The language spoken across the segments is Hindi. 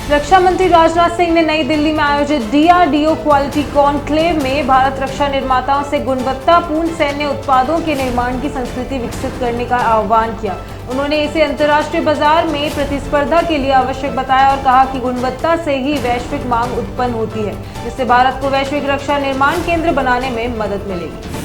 रक्षा मंत्री राजनाथ सिंह ने नई दिल्ली में आयोजित DRDO क्वालिटी कॉन्क्लेव में भारत रक्षा निर्माताओं से गुणवत्तापूर्ण सैन्य उत्पादों के निर्माण की संस्कृति विकसित करने का आह्वान किया। उन्होंने इसे अंतर्राष्ट्रीय बाजार में प्रतिस्पर्धा के लिए आवश्यक बताया और कहा कि गुणवत्ता से ही वैश्विक मांग उत्पन्न होती है, जिससे भारत को वैश्विक रक्षा निर्माण केंद्र बनाने में मदद मिलेगी।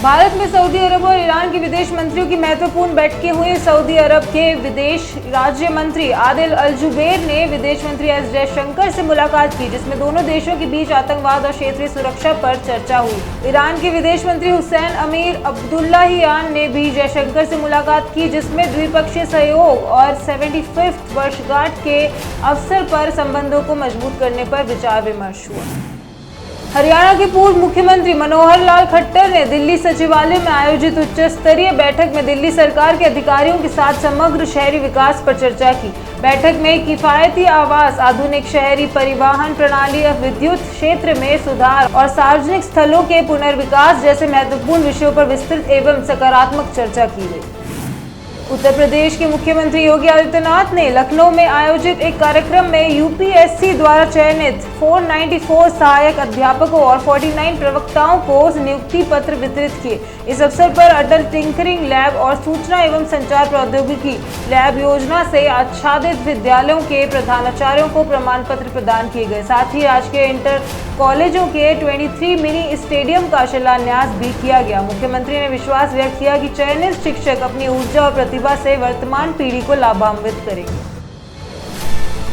भारत में सऊदी अरब और ईरान के विदेश मंत्रियों की महत्वपूर्ण बैठकें हुई। सऊदी अरब के विदेश राज्य मंत्री आदिल अल जुबैर ने विदेश मंत्री एस जयशंकर से मुलाकात की, जिसमें दोनों देशों के बीच आतंकवाद और क्षेत्रीय सुरक्षा पर चर्चा हुई। ईरान के विदेश मंत्री हुसैन अमीर अब्दुल्लाहियान ने भी जयशंकर से मुलाकात की, जिसमें द्विपक्षीय सहयोग और 75वीं वर्षगांठ के अवसर पर संबंधों को मजबूत करने पर विचार विमर्श हुआ। हरियाणा के पूर्व मुख्यमंत्री मनोहर लाल खट्टर ने दिल्ली सचिवालय में आयोजित उच्च स्तरीय बैठक में दिल्ली सरकार के अधिकारियों के साथ समग्र शहरी विकास पर चर्चा की। बैठक में किफायती आवास, आधुनिक शहरी परिवहन प्रणाली, विद्युत क्षेत्र में सुधार और सार्वजनिक स्थलों के पुनर्विकास जैसे महत्वपूर्ण विषयों पर विस्तृत एवं सकारात्मक चर्चा की गई। उत्तर प्रदेश के मुख्यमंत्री योगी आदित्यनाथ ने लखनऊ में आयोजित एक कार्यक्रम में यूपीएससी द्वारा चयनित 494 सहायक अध्यापकों और 49 प्रवक्ताओं को नियुक्ति पत्र वितरित किए। इस अवसर पर अटल टिंकरिंग लैब और सूचना एवं संचार प्रौद्योगिकी लैब योजना से आच्छादित विद्यालयों के प्रधानाचार्यों को प्रमाण पत्र प्रदान किए गए। साथ ही राजकीय इंटर कॉलेजों के 23 मिनी स्टेडियम का शिलान्यास भी किया गया। मुख्यमंत्री ने विश्वास व्यक्त किया कि चयनित शिक्षक अपनी ऊर्जा और प्रतिभा से वर्तमान पीढ़ी को लाभान्वित करेंगे।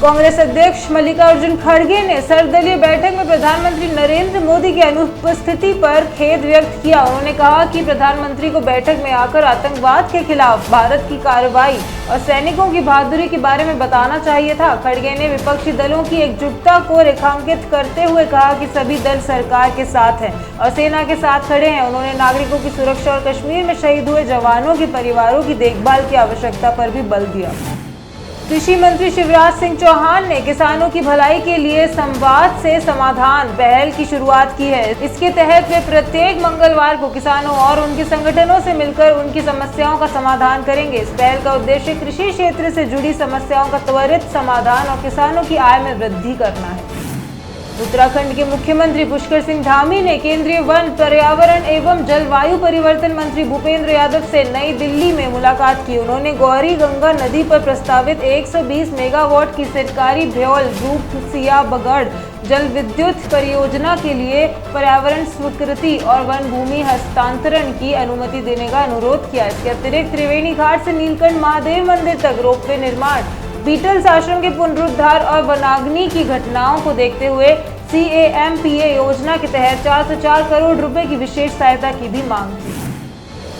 कांग्रेस अध्यक्ष मल्लिकार्जुन खड़गे ने सर्वदलीय बैठक में प्रधानमंत्री नरेंद्र मोदी की अनुपस्थिति पर खेद व्यक्त किया। उन्होंने कहा कि प्रधानमंत्री को बैठक में आकर आतंकवाद के खिलाफ भारत की कार्रवाई और सैनिकों की बहादुरी के बारे में बताना चाहिए था। खड़गे ने विपक्षी दलों की एकजुटता को रेखांकित करते हुए कहा कि सभी दल सरकार के साथ हैं और सेना के साथ खड़े हैं। उन्होंने नागरिकों की सुरक्षा और कश्मीर में शहीद हुए जवानों के परिवारों की देखभाल की आवश्यकता पर भी बल दिया। कृषि मंत्री शिवराज सिंह चौहान ने किसानों की भलाई के लिए संवाद से समाधान पहल की शुरुआत की है। इसके तहत वे प्रत्येक मंगलवार को किसानों और उनके संगठनों से मिलकर उनकी समस्याओं का समाधान करेंगे। इस पहल का उद्देश्य कृषि क्षेत्र से जुड़ी समस्याओं का त्वरित समाधान और किसानों की आय में वृद्धि करना है। उत्तराखंड के मुख्यमंत्री पुष्कर सिंह धामी ने केंद्रीय वन, पर्यावरण एवं जलवायु परिवर्तन मंत्री भूपेंद्र यादव से नई दिल्ली में मुलाकात की। उन्होंने गौरी गंगा नदी पर प्रस्तावित 120 मेगावाट की सरकारी भ्योल रूपसिया बगड़ जल विद्युत परियोजना के लिए पर्यावरण स्वीकृति और वन भूमि हस्तांतरण की अनुमति देने का अनुरोध किया। इसके अतिरिक्त त्रिवेणी घाट से नीलकंठ महादेव मंदिर तक रोपवे निर्माण, बीटल्स आश्रम के पुनरुद्धार और वनाग्नि की घटनाओं को देखते हुए CAMPA योजना के तहत 404 करोड़ रुपए की विशेष सहायता की भी मांग की।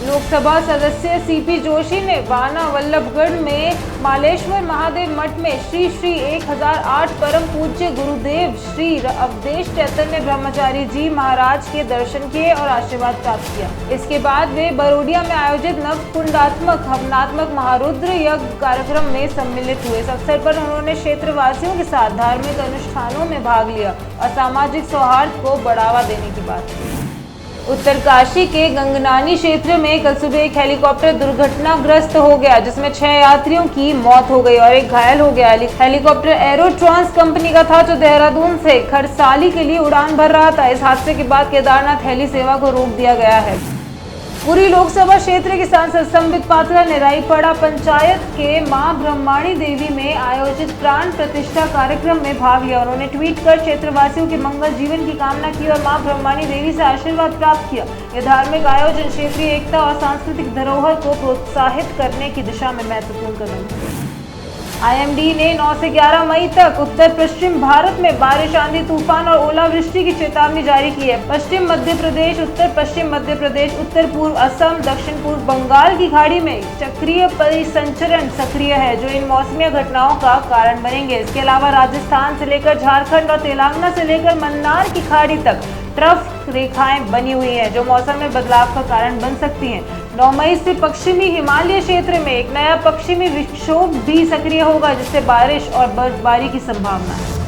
लोकसभा सदस्य CP जोशी ने वाना वल्लभगढ़ में मालेश्वर महादेव मठ में श्री 1008 परम पूज्य गुरुदेव श्री अवधेश चैतन्य ब्रह्मचारी जी महाराज के दर्शन किए और आशीर्वाद प्राप्त किया। इसके बाद वे बरोडिया में आयोजित नवकुंडात्मक हवनात्मक महारुद्र यज्ञ कार्यक्रम में सम्मिलित हुए। इस अवसर पर उन्होंने क्षेत्रवासियों के साथ धार्मिक अनुष्ठानों में भाग लिया और सामाजिक सौहार्द को बढ़ावा देने की बात की। उत्तरकाशी के गंगनानी क्षेत्र में कल सुबह एक हेलीकॉप्टर दुर्घटनाग्रस्त हो गया, जिसमें 6 यात्रियों की मौत हो गई और एक घायल हो गया। हेलीकॉप्टर एरोट्रांस कंपनी का था, जो देहरादून से खरसाली के लिए उड़ान भर रहा था। इस हादसे के बाद केदारनाथ हेली सेवा को रोक दिया गया है। पुरी लोकसभा क्षेत्र के सांसद संबित पात्रा ने रायपाड़ा पंचायत के मां ब्रह्माणी देवी में आयोजित प्राण प्रतिष्ठा कार्यक्रम में भाग लिया। उन्होंने ट्वीट कर क्षेत्रवासियों के मंगल जीवन की कामना की और मां ब्रह्माणी देवी से आशीर्वाद प्राप्त किया। यह धार्मिक आयोजन क्षेत्रीय एकता और सांस्कृतिक धरोहर को प्रोत्साहित करने की दिशा में महत्वपूर्ण कदम है। IMD ने 9 से 11 मई तक उत्तर पश्चिम भारत में बारिश, आंधी, तूफान और ओलावृष्टि की चेतावनी जारी की है। पश्चिम मध्य प्रदेश, उत्तर पश्चिम मध्य प्रदेश, उत्तर पूर्व असम, दक्षिण पूर्व बंगाल की खाड़ी में चक्रीय परिसंचरण सक्रिय है, जो इन मौसमी घटनाओं का कारण बनेंगे। इसके अलावा राजस्थान से लेकर झारखंड और तेलंगाना से लेकर मन्नार की खाड़ी तक ट्रफ रेखाएं बनी हुई हैं, जो मौसम में बदलाव का कारण बन सकती हैं। 9 मई से पश्चिमी हिमालय क्षेत्र में एक नया पश्चिमी विक्षोभ भी सक्रिय होगा, जिससे बारिश और बर्फबारी की संभावना है।